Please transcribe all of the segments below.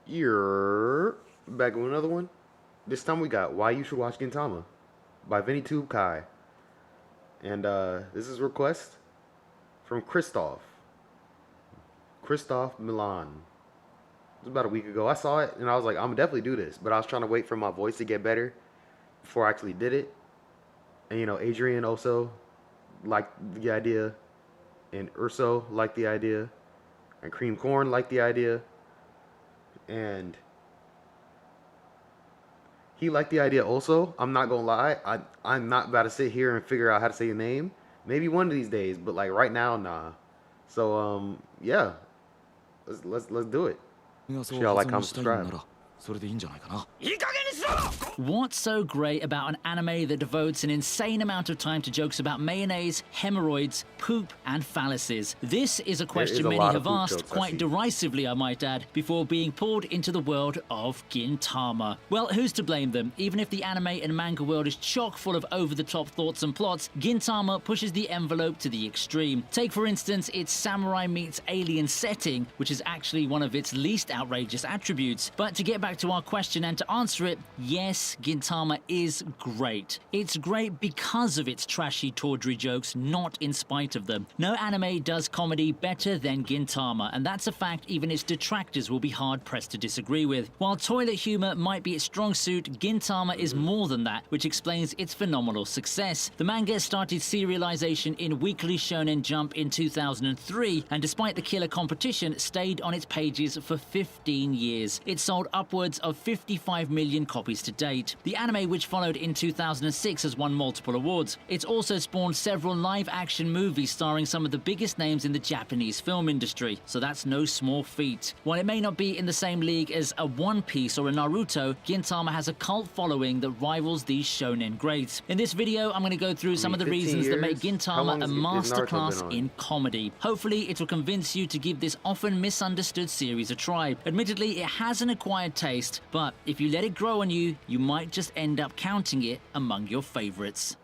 You're back with another one. This time we got Why You Should Watch Gintama by Vinny Tube Kai. And this is a request from Christoph Milan. It was about a week ago. I saw it and I was like, I'm gonna definitely do this. But I was trying to wait for my voice to get better before I actually did it. And Adrian also liked the idea, and Urso liked the idea, and Cream Corn liked the idea, and he liked the idea also. I'm not gonna lie. I'm not about to sit here and figure out how to say your name. Maybe one of these days, but like right now, nah. So yeah, let's do it. Y'all like, comment, subscribe. What's so great about an anime that devotes an insane amount of time to jokes about mayonnaise, hemorrhoids, poop, and phalluses? This is a question many have asked, quite derisively I might add, before being pulled into the world of Gintama. Well, who's to blame them? Even if the anime and manga world is chock full of over-the-top thoughts and plots, Gintama pushes the envelope to the extreme. Take, for instance, its samurai meets alien setting, which is actually one of its least outrageous attributes. But to get back to our question and to answer it, yes, Gintama is great. It's great because of its trashy, tawdry jokes, not in spite of them. No anime does comedy better than Gintama, and that's a fact even its detractors will be hard-pressed to disagree with. While toilet humor might be its strong suit, Gintama is more than that, which explains its phenomenal success. The manga started serialization in Weekly Shonen Jump in 2003, and despite the killer competition, stayed on its pages for 15 years. It sold upwards of 55 million copies to date. The anime, which followed in 2006, has won multiple awards. It's also spawned several live-action movies starring some of the biggest names in the Japanese film industry, so that's no small feat. While it may not be in the same league as a One Piece or a Naruto, Gintama has a cult following that rivals these shonen greats. In this video, I'm going to go through some of the reasons that make Gintama a masterclass in comedy. Hopefully, it will convince you to give this often misunderstood series a try. Admittedly, it has an acquired taste, but if you let it grow on you, you might just end up counting it among your favorites.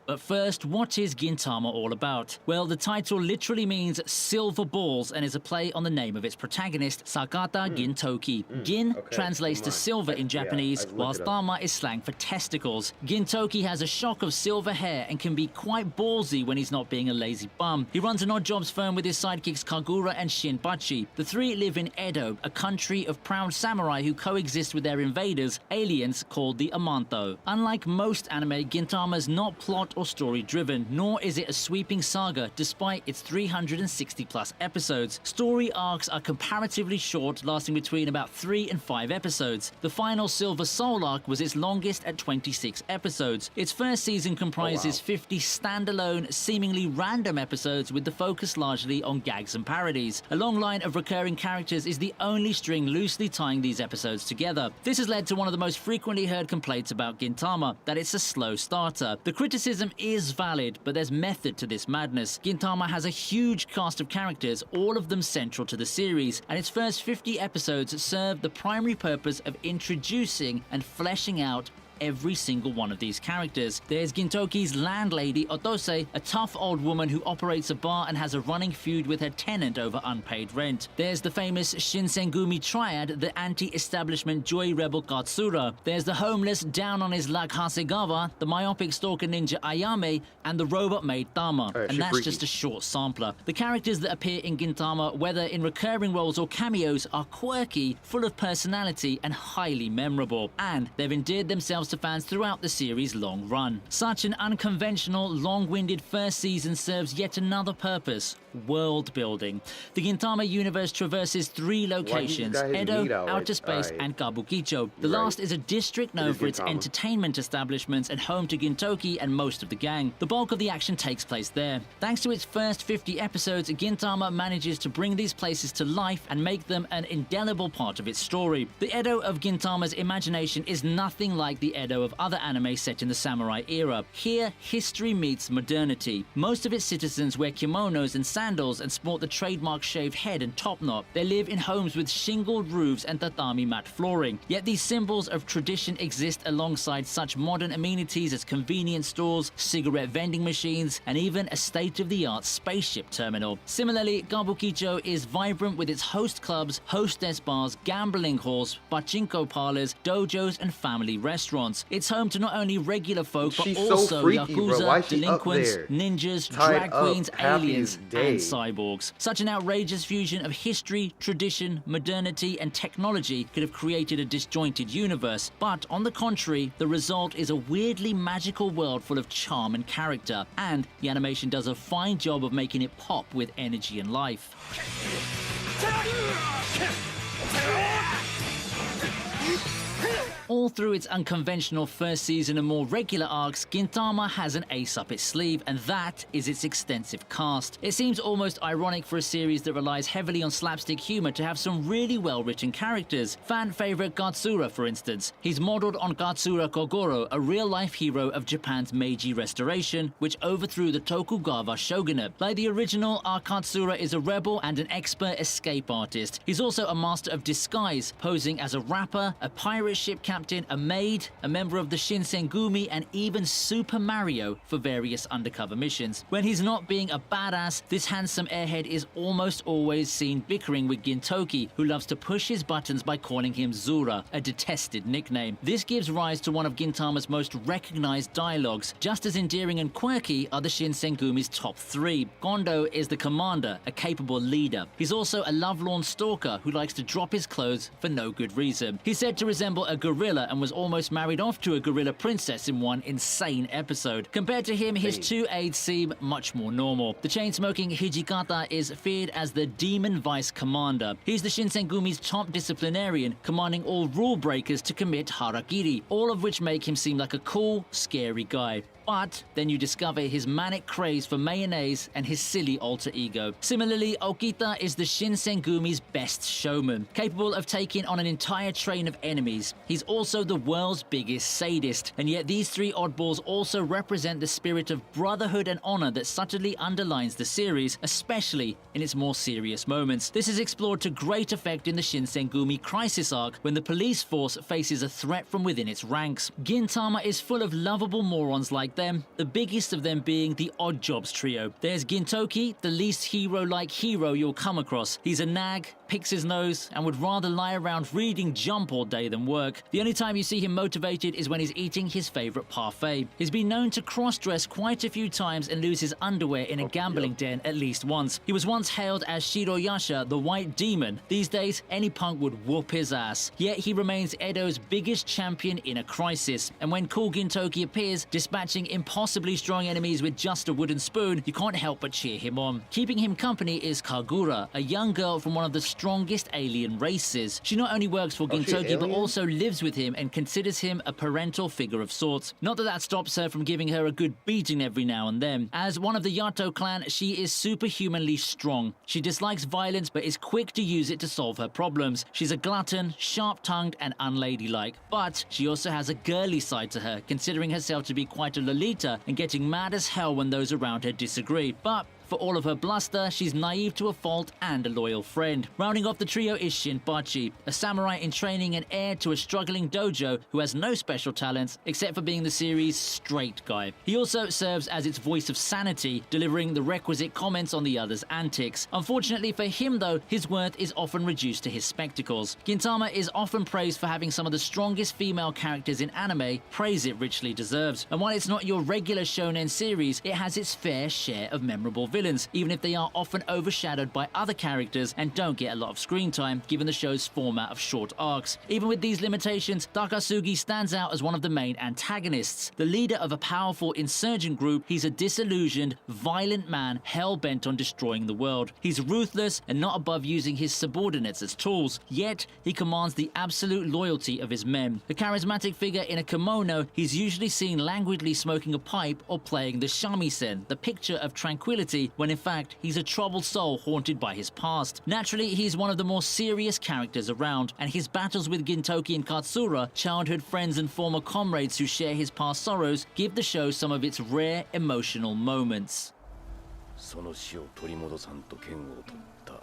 But first, what is Gintama all about? Well, the title literally means silver balls and is a play on the name of its protagonist, Sakata Gintoki. Gin translates to silver in Japanese, whilst Tama is slang for testicles. Gintoki has a shock of silver hair and can be quite ballsy when he's not being a lazy bum. He runs an odd jobs firm with his sidekicks Kagura and Shinpachi. The three live in Edo, a country of proud samurai who coexist with their invaders, aliens called the Amanto. Unlike most anime, Gintama is not plot or story driven, nor is it a sweeping saga despite its 360 plus episodes. Story arcs are comparatively short, lasting between about 3 and 5 episodes. The final Silver Soul arc was its longest at 26 episodes. Its first season comprises 50 standalone, seemingly random episodes with the focus largely on gags and parodies. A long line of recurring characters is the only string loosely tying these episodes together. This has led to one of the most frequently heard complaints about Gintama, that it's a slow starter. The criticism is valid, but there's method to this madness. Gintama has a huge cast of characters, all of them central to the series, and its first 50 episodes serve the primary purpose of introducing and fleshing out every single one of these characters. There's Gintoki's landlady, Otose, a tough old woman who operates a bar and has a running feud with her tenant over unpaid rent. There's the famous Shinsengumi triad, the anti-establishment joy rebel Katsura. There's the homeless, down-on-his-luck Hasegawa, the myopic stalker ninja Ayame, and the robot maid Tama. And that's just a short sampler. The characters that appear in Gintama, whether in recurring roles or cameos, are quirky, full of personality, and highly memorable. And they've endeared themselves to fans throughout the series' long run. Such an unconventional, long-winded first season serves yet another purpose: world building. The Gintama universe traverses 3 locations: Edo, outer space, and Kabukicho. The last is a district known for its entertainment establishments and home to Gintoki and most of the gang. The bulk of the action takes place there. Thanks to its first 50 episodes, Gintama manages to bring these places to life and make them an indelible part of its story. The Edo of Gintama's imagination is nothing like the Edo of other anime set in the samurai era. Here, history meets modernity. Most of its citizens wear kimonos and sandals and sport the trademark shaved head and top knot. They live in homes with shingled roofs and tatami mat flooring. Yet these symbols of tradition exist alongside such modern amenities as convenience stores, cigarette vending machines, and even a state-of-the-art spaceship terminal. Similarly, Gabukicho is vibrant with its host clubs, hostess bars, gambling halls, pachinko parlors, dojos, and family restaurants. It's home to not only regular folk, but also yakuza, delinquents, ninjas, drag queens, aliens, and cyborgs. Such an outrageous fusion of history, tradition, modernity, and technology could have created a disjointed universe. But on the contrary, the result is a weirdly magical world full of charm and character. And the animation does a fine job of making it pop with energy and life. All through its unconventional first season and more regular arcs, Gintama has an ace up its sleeve, and that is its extensive cast. It seems almost ironic for a series that relies heavily on slapstick humor to have some really well-written characters. Fan favorite Gatsura, for instance. He's modeled on Gatsura Kogoro, a real-life hero of Japan's Meiji Restoration, which overthrew the Tokugawa shogunate. Like the original, our Katsura is a rebel and an expert escape artist. He's also a master of disguise, posing as a rapper, a pirate ship captain, a maid, a member of the Shinsengumi, and even Super Mario for various undercover missions. When he's not being a badass, this handsome airhead is almost always seen bickering with Gintoki, who loves to push his buttons by calling him Zura, a detested nickname. This gives rise to one of Gintama's most recognized dialogues. Just as endearing and quirky are the Shinsengumi's top three. Gondo is the commander, a capable leader. He's also a lovelorn stalker who likes to drop his clothes for no good reason. He's said to resemble a gorilla and was almost married off to a gorilla princess in one insane episode. Compared to him, his two aides seem much more normal. The chain-smoking Hijikata is feared as the demon vice commander. He's the Shinsengumi's top disciplinarian, commanding all rule breakers to commit harakiri, all of which make him seem like a cool, scary guy. But then you discover his manic craze for mayonnaise and his silly alter ego. Similarly, Okita is the Shinsengumi's best showman, capable of taking on an entire train of enemies. He's also the world's biggest sadist, and yet these three oddballs also represent the spirit of brotherhood and honor that subtly underlines the series, especially in its more serious moments. This is explored to great effect in the Shinsengumi crisis arc, when the police force faces a threat from within its ranks. Gintama is full of lovable morons like them, the biggest of them being the Odd Jobs trio. There's Gintoki, the least hero-like hero you'll come across. He's a nag, picks his nose, and would rather lie around reading Jump all day than work. The only time you see him motivated is when he's eating his favorite parfait. He's been known to cross-dress quite a few times and lose his underwear in a gambling den at least once. He was once hailed as Shiroyasha, the White Demon. These days, any punk would whoop his ass. Yet he remains Edo's biggest champion in a crisis. And when cool Gintoki appears, dispatching impossibly strong enemies with just a wooden spoon, you can't help but cheer him on. Keeping him company is Kagura, a young girl from one of the strongest alien races. She not only works for Gintoki, but also lives with him and considers him a parental figure of sorts. Not that that stops her from giving her a good beating every now and then. As one of the Yato clan, she is superhumanly strong. She dislikes violence, but is quick to use it to solve her problems. She's a glutton, sharp-tongued, and unladylike. But she also has a girly side to her, considering herself to be quite a Lolita and getting mad as hell when those around her disagree. But for all of her bluster, she's naive to a fault and a loyal friend. Rounding off the trio is Shinpachi, a samurai in training and heir to a struggling dojo who has no special talents except for being the series' straight guy. He also serves as its voice of sanity, delivering the requisite comments on the others' antics. Unfortunately for him though, his worth is often reduced to his spectacles. Gintama is often praised for having some of the strongest female characters in anime, praise it richly deserves. And while it's not your regular shonen series, it has its fair share of memorable villains, even if they are often overshadowed by other characters and don't get a lot of screen time, given the show's format of short arcs. Even with these limitations, Takasugi stands out as one of the main antagonists. The leader of a powerful insurgent group, he's a disillusioned, violent man hell-bent on destroying the world. He's ruthless and not above using his subordinates as tools, yet he commands the absolute loyalty of his men. A charismatic figure in a kimono, he's usually seen languidly smoking a pipe or playing the shamisen, the picture of tranquility comedy, when in fact he's a troubled soul haunted by his past. Naturally, he's one of the more serious characters around, and his battles with Gintoki and Katsura, childhood friends and former comrades who share his past sorrows, give the show some of its rare emotional moments. その死を取り戻さんと剣を取った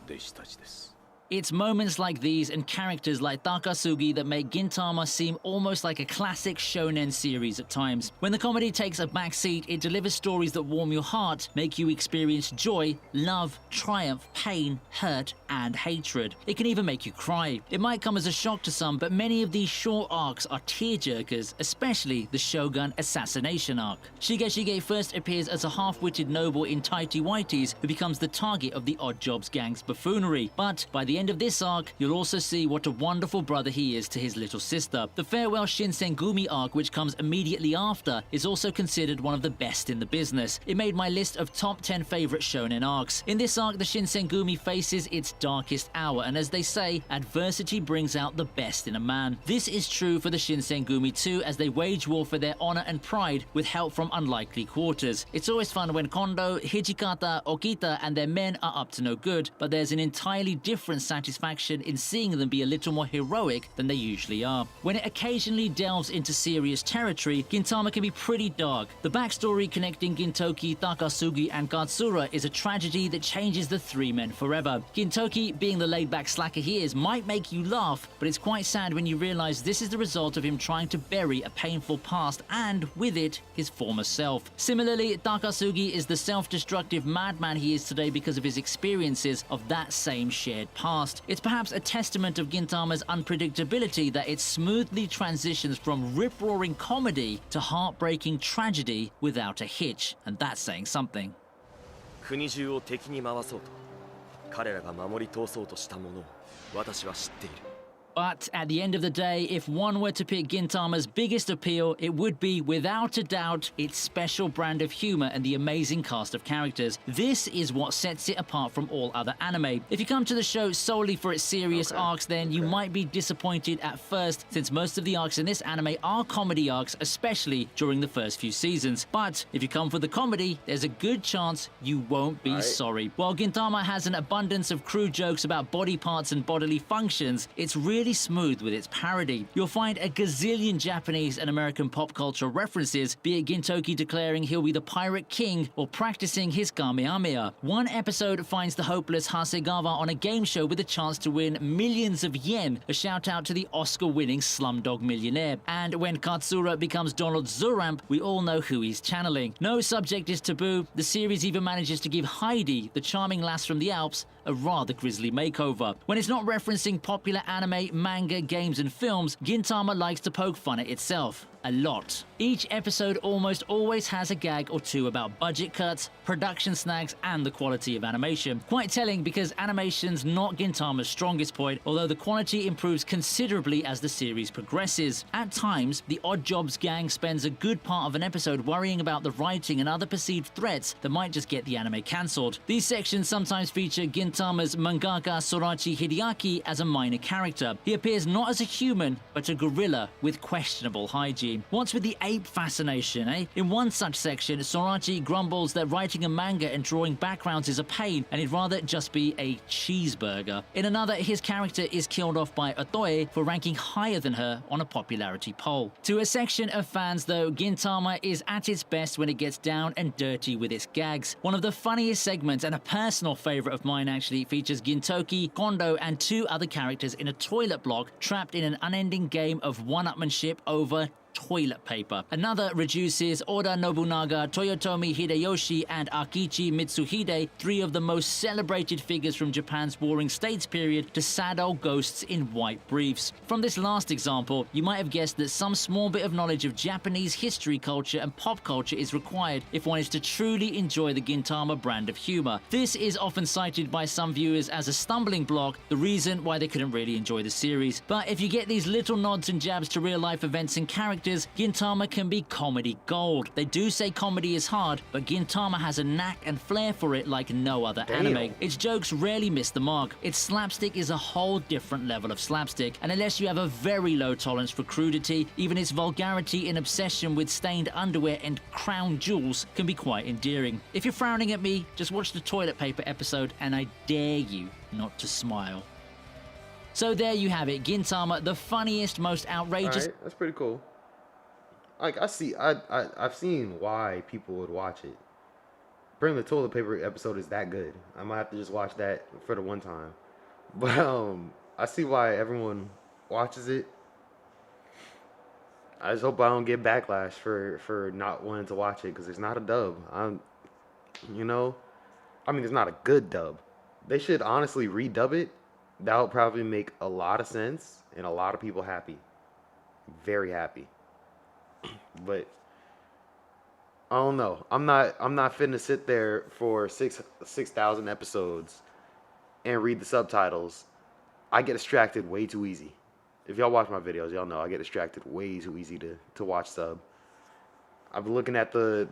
弟子たちです。 It's moments like these and characters like Takasugi that make Gintama seem almost like a classic shonen series at times. When the comedy takes a backseat, it delivers stories that warm your heart, make you experience joy, love, triumph, pain, hurt, and hatred. It can even make you cry. It might come as a shock to some, but many of these short arcs are tearjerkers, especially the Shogun assassination arc. Shigeshige first appears as a half-witted noble in tighty whities who becomes the target of the Odd Jobs gang's buffoonery. But by the end of this arc, you'll also see what a wonderful brother he is to his little sister. The farewell Shinsengumi arc, which comes immediately after, is also considered one of the best in the business. It made my list of top 10 favorite shonen arcs. In this arc, the Shinsengumi faces its darkest hour, and as they say, adversity brings out the best in a man. This is true for the Shinsengumi too, as they wage war for their honor and pride with help from unlikely quarters. It's always fun when Kondo, Hijikata, Okita, and their men are up to no good, but there's an entirely different satisfaction in seeing them be a little more heroic than they usually are. When it occasionally delves into serious territory, Gintama can be pretty dark. The backstory connecting Gintoki, Takasugi, and Katsura is a tragedy that changes the three men forever. Gintoki, being the laid-back slacker he is, might make you laugh, but it's quite sad when you realize this is the result of him trying to bury a painful past and, with it, his former self. Similarly, Takasugi is the self-destructive madman he is today because of his experiences of that same shared past. It's perhaps a testament of Gintama's unpredictability that it smoothly transitions from rip-roaring comedy to heartbreaking tragedy without a hitch, and that's saying something. 国中を敵に回そうと彼らが守り通そうとしたものを私は知っている。 But at the end of the day, if one were to pick Gintama's biggest appeal, it would be, without a doubt, its special brand of humor and the amazing cast of characters. This is what sets it apart from all other anime. If you come to the show solely for its serious arcs, then you might be disappointed at first, since most of the arcs in this anime are comedy arcs, especially during the first few seasons. But if you come for the comedy, there's a good chance you won't be sorry. While Gintama has an abundance of crude jokes about body parts and bodily functions, it's really smooth with its parody. You'll find a gazillion Japanese and American pop culture references, be it Gintoki declaring he'll be the pirate king or practicing his Kamehameha. One episode finds the hopeless Hasegawa on a game show with a chance to win millions of yen, a shout out to the Oscar-winning Slumdog Millionaire. And when Katsura becomes Donald Zuramp, we all know who he's channeling. No subject is taboo. The series even manages to give Heidi, the charming lass from the Alps, a rather grisly makeover. When it's not referencing popular anime, manga, games, and films, Gintama likes to poke fun at itself. A lot. Each episode almost always has a gag or two about budget cuts, production snags, and the quality of animation. Quite telling because animation's not Gintama's strongest point, although the quality improves considerably as the series progresses. At times, the Odd Jobs gang spends a good part of an episode worrying about the writing and other perceived threats that might just get the anime cancelled. These sections sometimes feature Gintama's mangaka Sorachi Hideaki as a minor character. He appears not as a human, but a gorilla with questionable hygiene. What's with the ape fascination, eh? In one such section, Sorachi grumbles that writing a manga and drawing backgrounds is a pain, and he'd rather just be a cheeseburger. In another, his character is killed off by Otoe for ranking higher than her on a popularity poll. To a section of fans, though, Gintama is at its best when it gets down and dirty with its gags. One of the funniest segments, and a personal favorite of mine actually, features Gintoki, Kondo, and two other characters in a toilet block trapped in an unending game of one-upmanship over toilet paper. Another reduces Oda Nobunaga, Toyotomi Hideyoshi, and Akichi Mitsuhide, three of the most celebrated figures from Japan's Warring States period, to sad old ghosts in white briefs. From this last example, you might have guessed that some small bit of knowledge of Japanese history, culture, and pop culture is required if one is to truly enjoy the Gintama brand of humor. This is often cited by some viewers as a stumbling block, the reason why they couldn't really enjoy the series. But if you get these little nods and jabs to real-life events and characters, characters, Gintama can be comedy gold. They do say comedy is hard, but Gintama has a knack and flair for it like no other anime. Its jokes rarely miss the mark. Its slapstick is a whole different level of slapstick, and unless you have a very low tolerance for crudity, even its vulgarity and obsession with stained underwear and crown jewels can be quite endearing. If you're frowning at me, just watch the toilet paper episode and I dare you not to smile. So there you have it, Gintama, the funniest, most outrageous... Alright, that's pretty cool. Like, I've seen why people would watch it. Bring the toilet paper episode is that good. I might have to just watch that for the one time. But, I see why everyone watches it. I just hope I don't get backlash for not wanting to watch it, because it's not a dub. You know? I mean, it's not a good dub. They should honestly redub it. That would probably make a lot of sense and a lot of people happy. Very happy. But I don't know. I'm not finna sit there for 6,000 episodes and read the subtitles. I get distracted way too easy. If y'all watch my videos, y'all know I get distracted way too easy to watch sub. I've been looking at the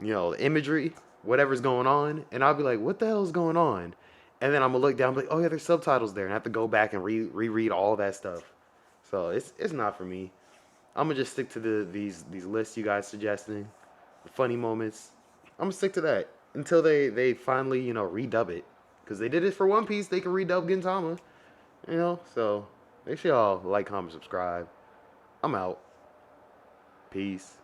you know, the imagery, whatever's going on, and I'll be like, what the hell is going on? And then I'm gonna look down and be like, oh yeah, there's subtitles there, and I have to go back and reread all that stuff. So it's not for me. I'm gonna just stick to these lists you guys suggesting, the funny moments. I'm gonna stick to that until they finally, you know, redub it, because they did it for One Piece. They can redub Gintama, you know. So make sure y'all like, comment, subscribe. I'm out. Peace.